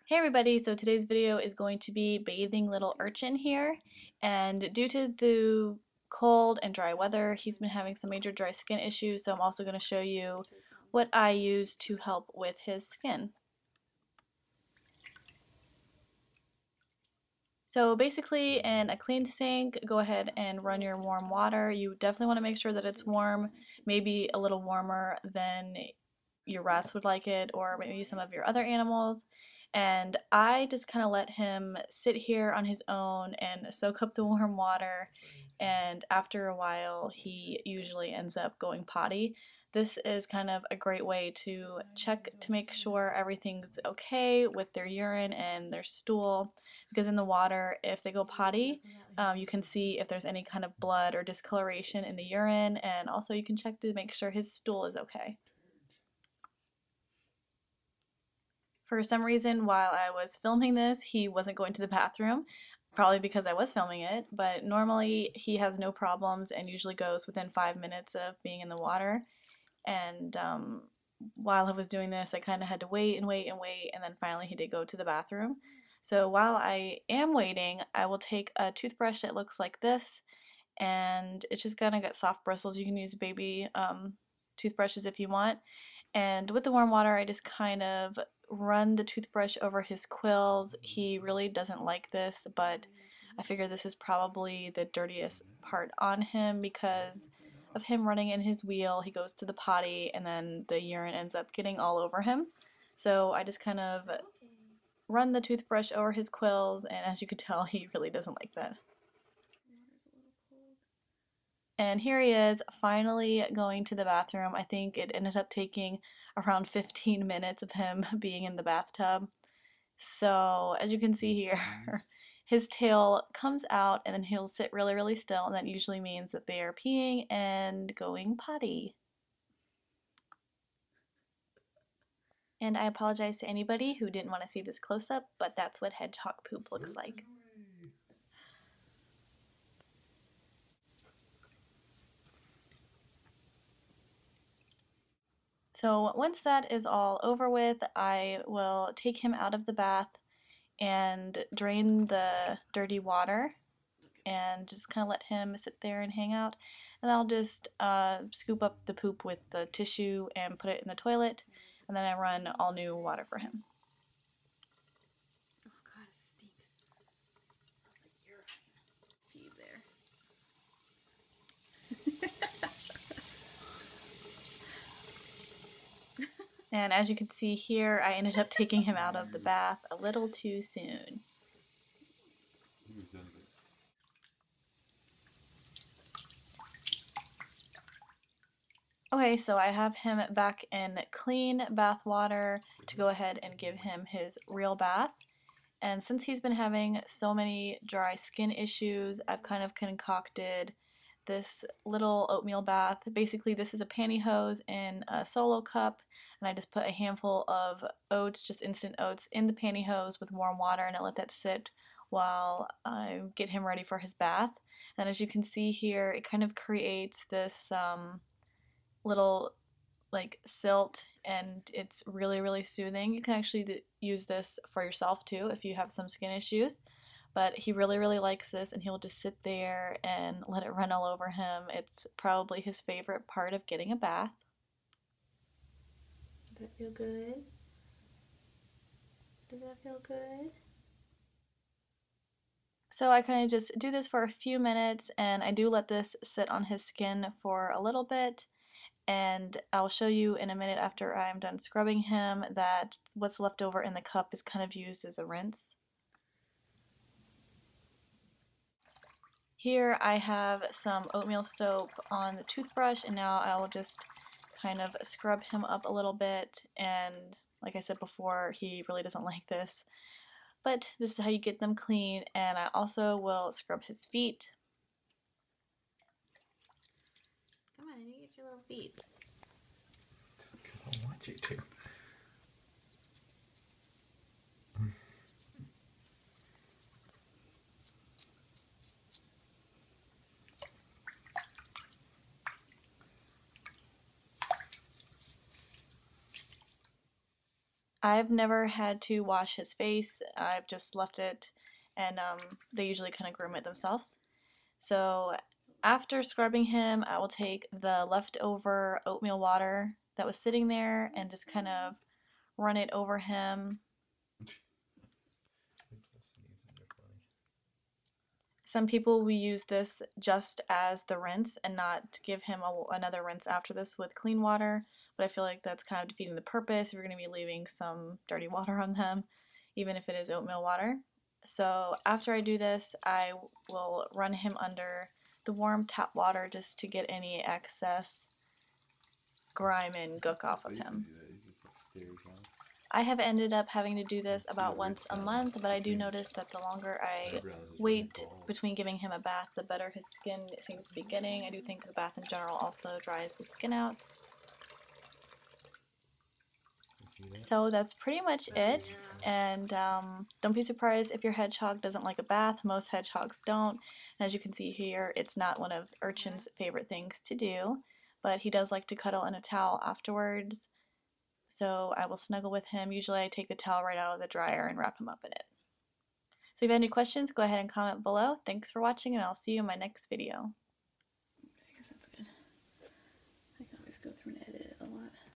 Hey everybody, so today's video is going to be bathing little Urchin here, and due to the cold and dry weather, he's been having some major dry skin issues, so I'm also going to show you what I use to help with his skin. So basically, in a clean sink, go ahead and run your warm water. You definitely want to make sure that it's warm, maybe a little warmer than your rats would like it, or maybe some of your other animals. And I just kind of let him sit here on his own and soak up the warm water. And after a while, he usually ends up going potty. This is kind of a great way to check to make sure everything's okay with their urine and their stool, because in the water, if they go potty, you can see if there's any kind of blood or discoloration in the urine, and also you can check to make sure his stool is okay. For some reason, while I was filming this, he wasn't going to the bathroom, probably because I was filming it, but normally he has no problems and usually goes within 5 minutes of being in the water. And while I was doing this, I kind of had to wait and wait and wait, and then finally he did go to the bathroom. So while I am waiting, I will take a toothbrush that looks like this, and it's just gonna get soft bristles. You can use baby toothbrushes if you want. And with the warm water, I just kind of run the toothbrush over his quills. He really doesn't like this, but I figure this is probably the dirtiest part on him because of him running in his wheel. He goes to the potty and then the urine ends up getting all over him. So I just kind of run the toothbrush over his quills, and as you can tell, he really doesn't like that. And here he is, finally going to the bathroom. I think it ended up taking around 15 minutes of him being in the bathtub. So, as you can see here, his tail comes out and then he'll sit really, really still, and that usually means that they are peeing and going potty. And I apologize to anybody who didn't want to see this close up, but that's what hedgehog poop looks like. So once that is all over with, I will take him out of the bath and drain the dirty water and just kind of let him sit there and hang out. And I'll just scoop up the poop with the tissue and put it in the toilet, and then I run all new water for him. Oh god, it stinks. Smells like urine. Pee there. And as you can see here, I ended up taking him out of the bath a little too soon. Okay, so I have him back in clean bath water to go ahead and give him his real bath. And since he's been having so many dry skin issues, I've kind of concocted this little oatmeal bath. Basically, this is a pantyhose in a solo cup, and I just put a handful of oats, just instant oats, in the pantyhose with warm water, and I let that sit while I get him ready for his bath. And as you can see here, it kind of creates this little like silt, and it's really, really soothing. You can actually use this for yourself too if you have some skin issues, but he really, really likes this, and he'll just sit there and let it run all over him. It's probably his favorite part of getting a bath. Does that feel good? Does that feel good? So I kind of just do this for a few minutes, and I do let this sit on his skin for a little bit. And I'll show you in a minute after I'm done scrubbing him that what's left over in the cup is kind of used as a rinse. Here I have some oatmeal soap on the toothbrush, and now I will just kind of scrub him up a little bit. And like I said before, he really doesn't like this, but this is how you get them clean. And I also will scrub his feet. Come on, you get your little feet. I don't want you to. I've never had to wash his face. I've just left it, and they usually kind of groom it themselves. So after scrubbing him, I will take the leftover oatmeal water that was sitting there and just kind of run it over him. Some people will use this just as the rinse and not give him another rinse after this with clean water, but I feel like that's kind of defeating the purpose if you're going to be leaving some dirty water on them, even if it is oatmeal water. So after I do this, I will run him under the warm tap water just to get any excess grime and gook off of him. I have ended up having to do this about once a month, but I do notice that the longer I wait between giving him a bath, the better his skin seems to be getting. I do think the bath in general also dries the skin out. So that's pretty much it, and don't be surprised if your hedgehog doesn't like a bath. Most hedgehogs don't. And as you can see here, it's not one of Urchin's favorite things to do, but he does like to cuddle in a towel afterwards. So I will snuggle with him. Usually I take the towel right out of the dryer and wrap him up in it. So if you have any questions, go ahead and comment below. Thanks for watching, and I'll see you in my next video. I guess that's good. I can always go through